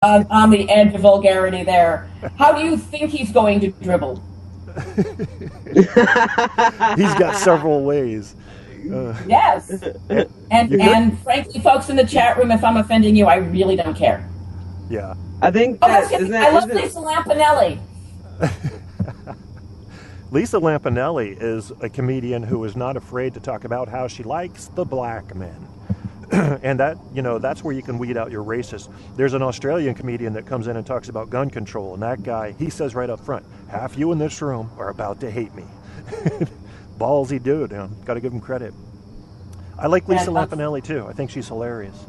on the edge of vulgarity there. How do you think he's going to dribble? He's got several ways. Yes. And frankly, folks in the chat room, if I'm offending you, I really don't care. Yeah. I think I love Lisa Lampanelli. Lisa Lampanelli is a comedian who is not afraid to talk about how she likes the black men. And that, that's where you can weed out your racist. There's an Australian comedian that comes in and talks about gun control, and that guy, he says right up front, half you in this room are about to hate me. Ballsy dude, got to give him credit. I like Lisa Lampanelli too. I think she's hilarious.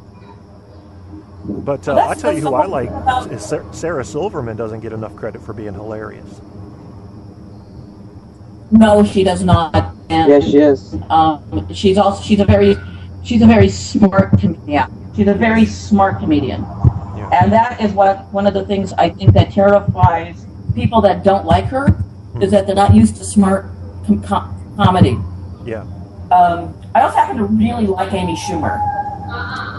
But I'll tell you who I like is Sarah Silverman. Doesn't get enough credit for being hilarious. No, she does not. And, yes, she is. She's a very smart comedian. She's a very smart comedian. Yeah. And that is one of the things I think that terrifies people that don't like her, is that they're not used to smart comedy. Yeah. I also happen to really like Amy Schumer.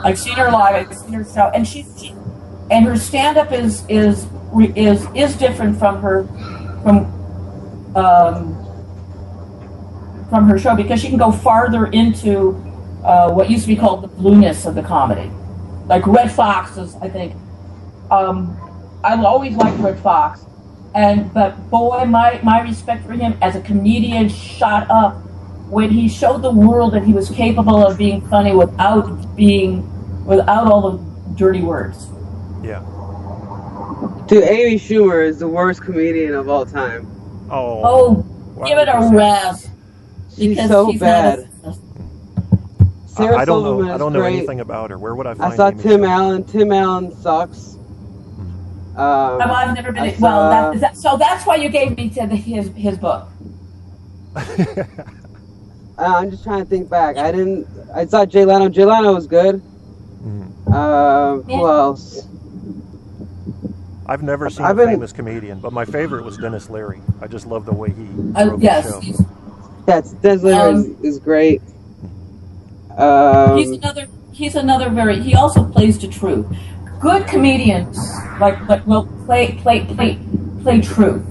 I've seen her live. I've seen her show, and and her stand-up is different from her show, because she can go farther into what used to be called the blueness of the comedy, like Red Fox is. I think I've always liked Red Fox, but boy, my respect for him as a comedian shot up when he showed the world that he was capable of being funny without all the dirty words. Yeah. Dude, Amy Schumer is the worst comedian of all time. Oh, give it a rest. She's so bad. I don't know anything about her. Where would I find? I saw Amy Tim Schumer? Allen. Tim Allen sucks. I've never been. So that's why you gave me to his book. I'm just trying to think back. I saw Jay Leno. Jay Leno was good. Who else? I've never seen a famous comedian, but my favorite was Dennis Leary. I just love the way he wrote the show. Dennis Leary is great. He's another he also plays to truth. Good comedians will play truth.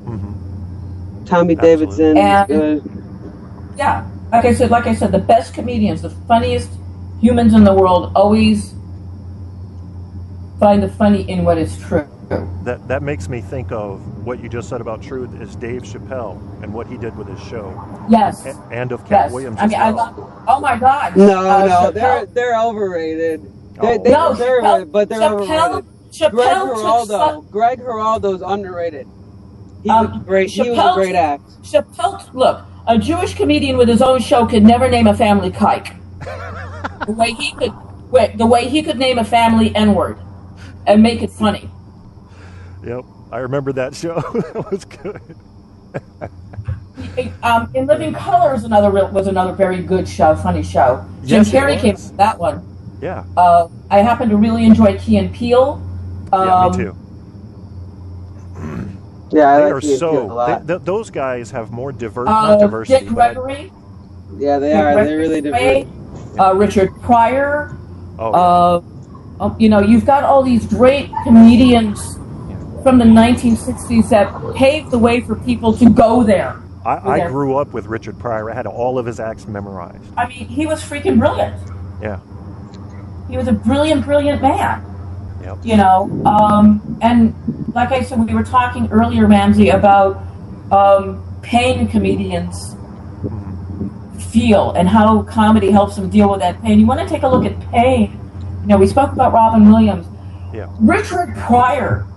Mm-hmm. Tommy Davidson is good. Yeah, like I said, the best comedians, the funniest humans in the world, always find the funny in what is true. That makes me think of what you just said about truth is Dave Chappelle and what he did with his show. Yes. And of Cat Williams. I mean, oh my God. No, they're overrated. They're overrated, but they're overrated. Greg Giraldo's underrated. He was great. He was a great act. Chappelle, look, a Jewish comedian with his own show could never name a family kike. the way he could name a family N-word and make it funny. Yep, I remember that show. That was good. In Living Color was another very good show, funny show. Jim Carrey came with that one. Yeah. Mm-hmm. I happen to really enjoy Key and Peele. Yeah, me too. Yeah, they are so. Those guys have more diversity. Dick Gregory. Yeah, they are. They're really diverse. Richard Pryor. Oh. You've got all these great comedians from the 1960s that paved the way for people to go there. I grew up with Richard Pryor. I had all of his acts memorized. I mean, he was freaking brilliant. Yeah. He was a brilliant, brilliant man. Yep. And like I said, we were talking earlier, Ramzy, about pain comedians feel and how comedy helps them deal with that pain. You want to take a look at pain. We spoke about Robin Williams. Yeah. Richard Pryor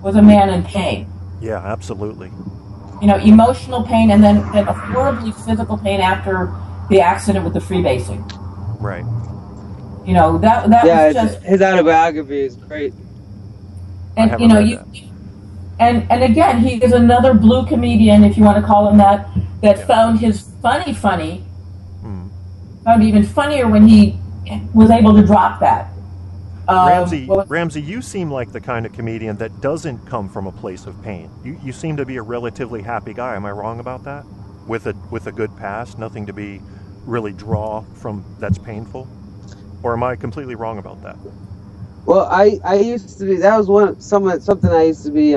was a man in pain. Yeah, absolutely. Emotional pain and then a horribly physical pain after the accident with the freebasing. Right. That was just his autobiography is great. And and again, he is another blue comedian, if you want to call him that found his funny, found it even funnier when he was able to drop that. Ramzy, you seem like the kind of comedian that doesn't come from a place of pain. You seem to be a relatively happy guy. Am I wrong about that? With a good past, nothing to be really draw from that's painful? Or am I completely wrong about that? Well, I used to be. That was something I used to be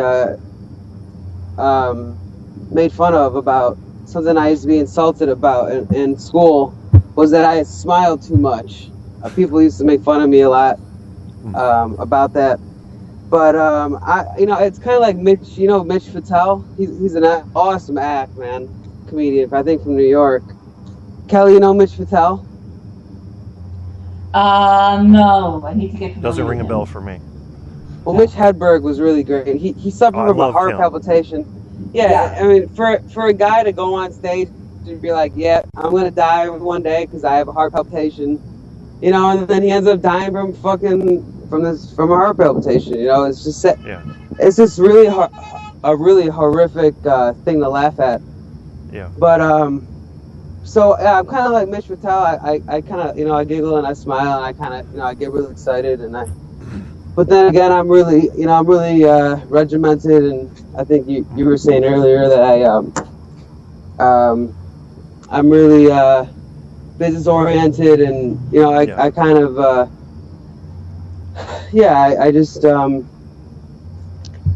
made fun of about. Something I used to be insulted about in school was that I smiled too much. People used to make fun of me a lot about that. But it's kind of like Mitch. You know Mitch Patel. He's an awesome act, man, comedian. I think from New York. Kelly, you know Mitch Patel? No. I need to get. Doesn't ring a bell for me. Well, Mitch Hedberg was really great. He suffered from a heart palpitation. Yeah, I mean, for a guy to go on stage and be like, "Yeah, I'm gonna die one day because I have a heart palpitation," you know, and then he ends up dying from a heart palpitation. You know, it's just it's just really a really horrific thing to laugh at. Yeah. But so yeah, I'm kind of like Mitch Patel. I kind of I giggle and I smile and I kind of I get really excited and I. But then again, I'm really regimented, and I think you were saying earlier that I'm really business oriented, and I kind of I just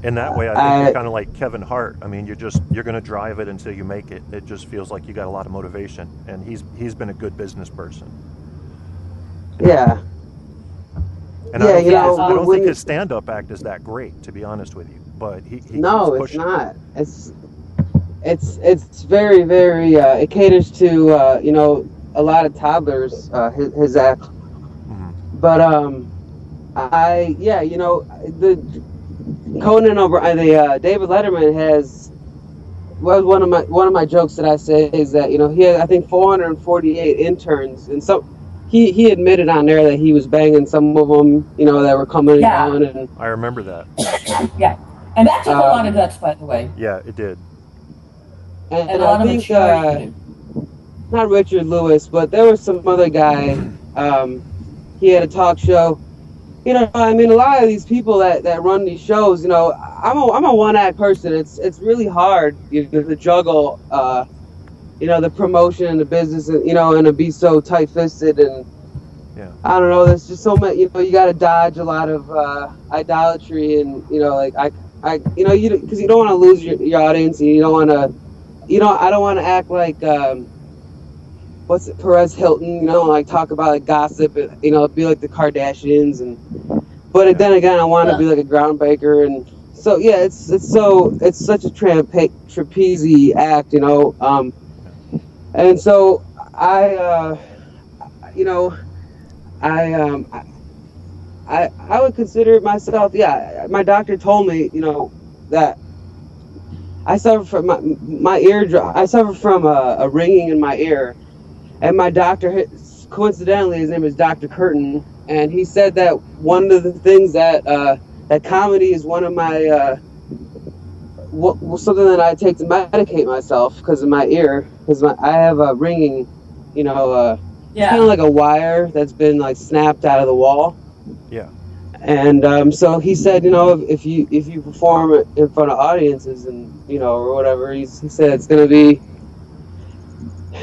in that way I think you're kind of like Kevin Hart. I mean, you're going to drive it until you make it. It just feels like you got a lot of motivation, and he's been a good business person. Yeah. And I don't think his stand-up act is that great, to be honest with you. But he no, it's not. It's very, very. It caters to a lot of toddlers. His act. Mm-hmm. But the Conan David Letterman has. Well, one of my jokes that I say is that he had I think 448 interns and some. He admitted on there that he was banging some of them, that were coming and going. And I remember that. Yeah, and that took a lot of guts, by the way. Yeah, it did. And I think not Richard Lewis, but there was some other guy. He had a talk show. I mean, a lot of these people that run these shows, I'm a one-act person. It's really hard to juggle. The promotion and the business, and to be so tight-fisted, and I don't know. There's just so much. You got to dodge a lot of idolatry, and because you don't want to lose your audience, and you don't want to, I don't want to act like Perez Hilton, like talk about like gossip, and be like the Kardashians, but then again, I want to be like a groundbreaker, and so it's such a trapeze act, And so I would consider myself. Yeah, my doctor told me, that I suffer from my eardrum. I suffer from a ringing in my ear, and my doctor, coincidentally, his name is Dr. Curtin, and he said that one of the things that comedy is one of my something that I take to medicate myself because of my ear, because I have a ringing, kind of like a wire that's been like snapped out of the wall. Yeah. And so he said, if you perform in front of audiences and or whatever, he said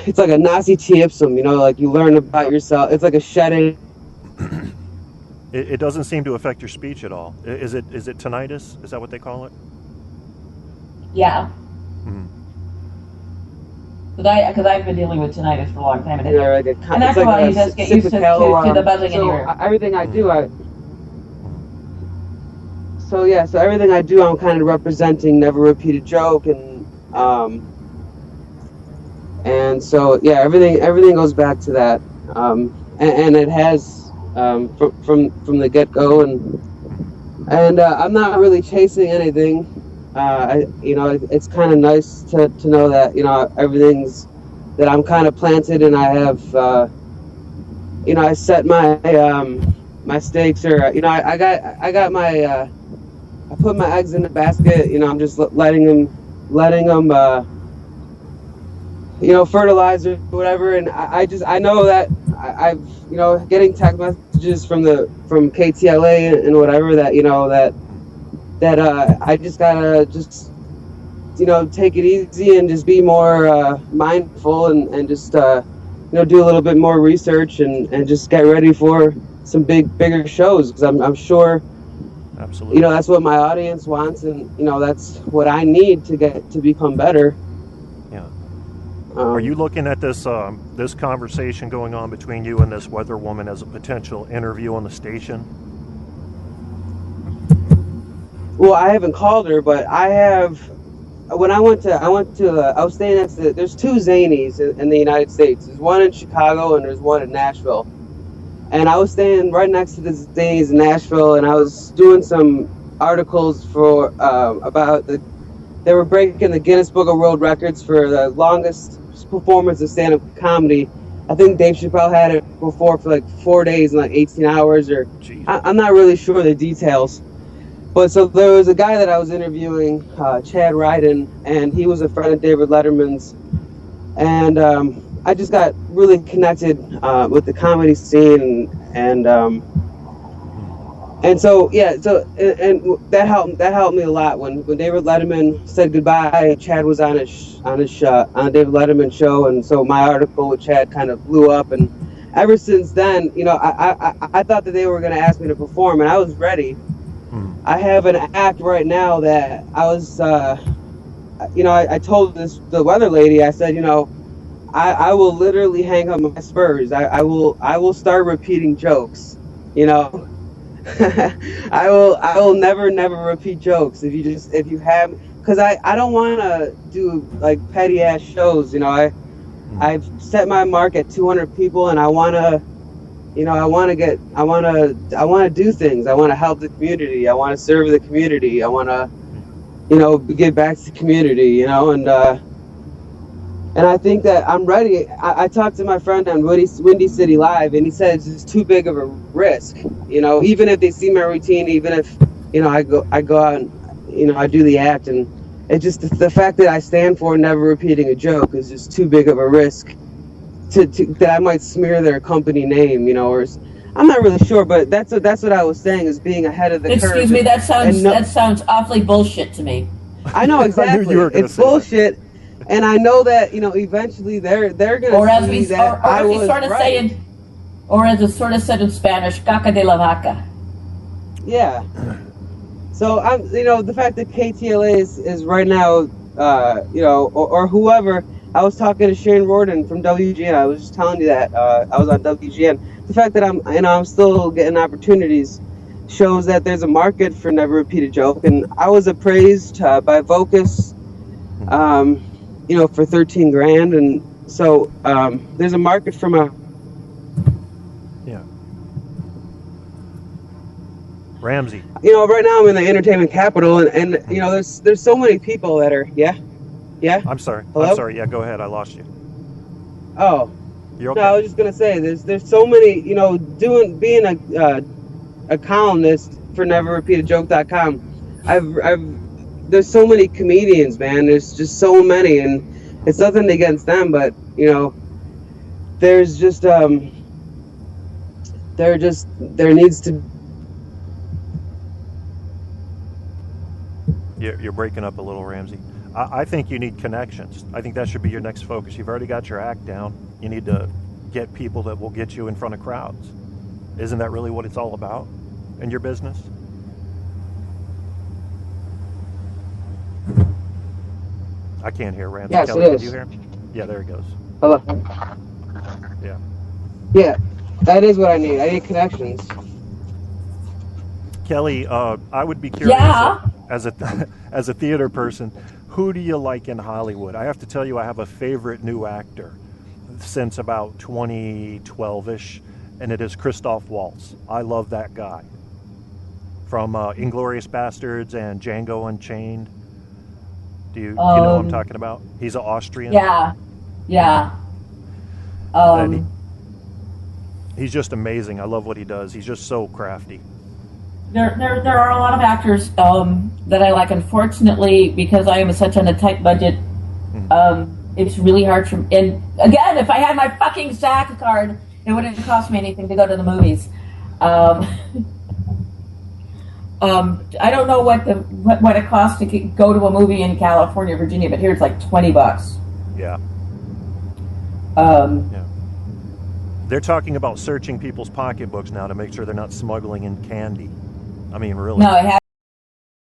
it's like a Nazi ipsum, like you learn about yourself. It's like a shedding. It doesn't seem to affect your speech at all. Is it tinnitus? Is that what they call it? Yeah. Because I've been dealing with tinnitus for a long time, and that's why you just get used to the buzzing in your ear. Everything I do, so everything I do, I'm kind of representing never repeat a joke, and so everything goes back to that, and it has from the get go, and I'm not really chasing anything. It's kind of nice to know that everything's that I'm kind of planted, and I have I set my my stakes, or I got my I put my eggs in the basket. I'm just letting them fertilize or whatever, and I know that I've getting text messages from KTLA and whatever that that I just gotta take it easy and just be more mindful and just do a little bit more research and just get ready for some bigger shows, because I'm sure, absolutely, that's what my audience wants, and that's what I need to become better. Yeah. Are you looking at this this conversation going on between you and this weather woman as a potential interview on the station? Well, I haven't called her, but I have. When I was staying next to. There's two Zanies in the United States. There's one in Chicago and there's one in Nashville. And I was staying right next to the Zanies in Nashville, and I was doing some articles for about they were breaking the Guinness Book of World Records for the longest performance of stand-up comedy. I think Dave Chappelle had it before for like 4 days and like 18 hours, or I'm not really sure the details. But so there was a guy that I was interviewing, Chad Ryden, and he was a friend of David Letterman's, and I just got really connected with the comedy scene, and so yeah, and that helped me a lot. When David Letterman said goodbye, Chad was on on David Letterman's show, and so my article with Chad kind of blew up, and ever since then, I thought that they were going to ask me to perform, and I was ready. I have an act right now that I was, I told the weather lady, I said, I will literally hang up my spurs. I will start repeating jokes, I will never repeat jokes if you have, because I don't want to do like petty ass shows. I've set my mark at 200 people, and I want to do things. I want to help the community. I want to serve the community. I want to, give back to the community, and I think that I'm ready. I talked to my friend on Windy City Live, and he said it's just too big of a risk. Even if they see my routine, even if, I go out and, I do the act, and it's just the fact that I stand for never repeating a joke is just too big of a risk. That I might smear their company name, or I'm not really sure, but that's what I was saying, is being ahead of the curve. Excuse me, that sounds awfully bullshit to me. I know exactly. It's bullshit, and I know that eventually they're gonna see that I was right. Or as it's sort of said in Spanish, "caca de la vaca." Yeah. So I'm, the fact that KTLA is right now, or whoever. I was talking to Shane Rorden from WGN. I was just telling you that I was on WGN. The fact that I'm still getting opportunities shows that there's a market for Never Repeat a Joke. And I was appraised by Vocus, for $13,000, and so there's a market for my. Yeah. Ramzy. Right now I'm in the entertainment capital, and there's so many people that are Yeah. I'm sorry. Hello? I'm sorry. Yeah, go ahead. I lost you. Oh. You're okay. No, I was just gonna say there's so many, being a columnist for NeverRepeatAJoke.com. There's so many comedians, man. There's just so many, and it's nothing against them, but there's just there needs to. You're breaking up a little, Ramzy. I think you need connections. I think that should be your next focus. You've already got your act down. You need to get people that will get you in front of crowds. Isn't that really what it's all about in your business? I can't hear Ramzy. Yes, Kelly, it can is. you hear him? Yeah, there he goes. Hello. Yeah. Yeah, that is what I need. I need connections. Kelly, I would be curious, Yeah. as a theater person, who do you like in Hollywood? I have to tell you, I have a favorite new actor since about 2012-ish, and it is Christoph Waltz. I love that guy. From Inglourious Bastards and Django Unchained. Do you know what I'm talking about? He's an Austrian. Yeah. And he's just amazing. I love what he does. He's just so crafty. There are a lot of actors that I like. Unfortunately, because I am such on a tight budget, it's really hard for me. And again, if I had my fucking SAC card, it wouldn't cost me anything to go to the movies. I don't know what it costs to go to a movie in California, Virginia, but here it's like $20. Yeah. Yeah. They're talking about searching people's pocketbooks now to make sure they're not smuggling in candy. I mean, really. No, it